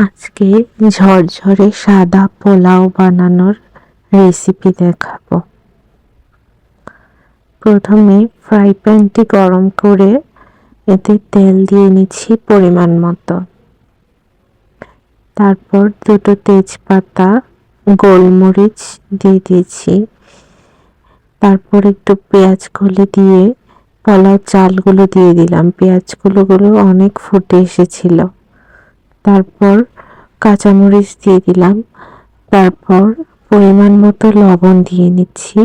আজকে ঝরঝরে সাদা পোলাও বানানোর রেসিপি দেখাবো। প্রথমে ফ্রাই প্যানটি গরম করে এতে তেল দিয়ে নিচ্ছি পরিমাণ মতো। তারপর দুটো তেজপাতা, গোলমরিচ দিয়ে দিয়েছি। তারপর একটু পেঁয়াজ কলি দিয়ে পোলাও চালগুলো দিয়ে দিলাম। পেঁয়াজগুলো অনেক ফুটে এসেছিল। তারপর কাঁচামরিচ দিয়ে দিলাম। তারপর পরিমাণ মতো লবণ দিয়ে নিচ্ছি।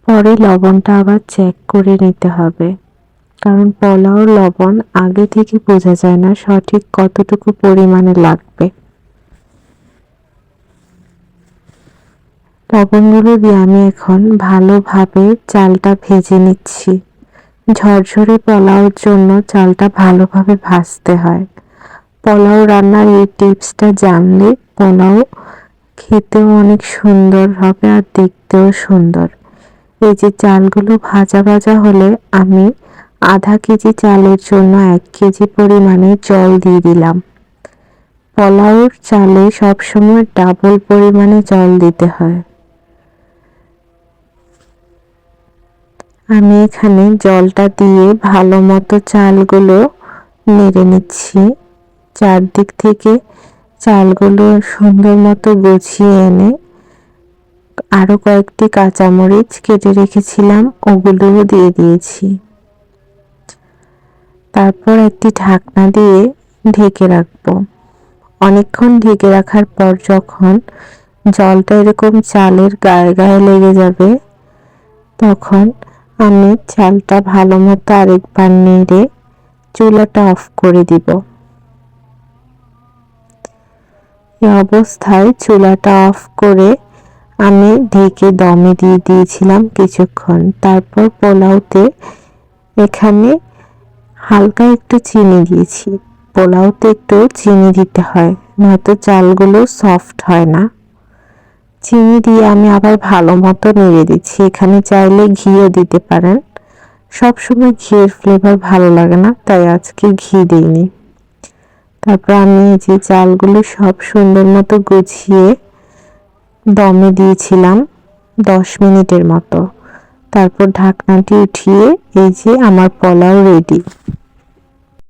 পরে লবণটা আবার চেক করে নিতে হবে, কারণ পোলাওর লবণ আগে থেকে বোঝা যায় না সঠিক কতটুকু পরিমাণে লাগবে। লবণগুলো দিয়ে আমি এখন ভালোভাবে চালটা ভেজে নিচ্ছি। ঝরঝরে পোলাওর জন্য চালটা ভালোভাবে ভাজতে হয়। পোলাও রান্নার এই টিপসটা জানলে পোলাও খেতেও অনেক সুন্দর হবে আর দেখতেও সুন্দর। এই যে চালগুলো ভাজা ভাজা হলে আমি আধা কেজি চালের জন্য 1 কেজি পরিমাণে জল দিয়ে দিলাম। পোলাওর চালে সবসময় ডাবল পরিমাণে জল দিতে হয়। আমি এখানে জলটা দিয়ে ভালো মতো চালগুলো নেড়ে নিচ্ছি। চারদিক থেকে চালগুলো সুন্দর মতো গুছিয়ে এনে আরো কয়েকটি কাঁচামরিচ কেটে রেখেছিলাম, ওগুলোও দিয়ে দিয়েছি। তারপর একটি ঢাকনা দিয়ে ঢেকে রাখবো। অনেকক্ষণ ঢেকে রাখার পর যখন জলটা এরকম চালের গায়ে গায়ে লেগে যাবে, তখন আমি চালটা ভালো মতো আরেকবার নেড়ে চুলাটা অফ করে দিব। এই অবস্থায় চুলাটা অফ করে আমি ঢেকে দমে দিয়ে দিয়েছিলাম কিছুক্ষণ। তারপর পোলাওতে এখানে হালকা একটু চিনি দিয়েছি। পোলাওতে একটু চিনি দিতে হয়, নয়তো চালগুলো সফট হয় না। চিনি দিয়ে আমি আবার ভালো মতো নেড়ে দিচ্ছি। এখানে চাইলে ঘিও দিতে পারেন। সবসময় ঘিয়ের ফ্লেভার ভালো লাগে না, তাই আজকে ঘি দিইনি। তারপর আমি এই যে চালগুলো সব সুন্দর মতো গুছিয়ে দমে দিয়েছিলাম 10 মিনিটের মতো। তারপর ঢাকনাটি উঠিয়ে এই যে আমার পোলাও রেডি।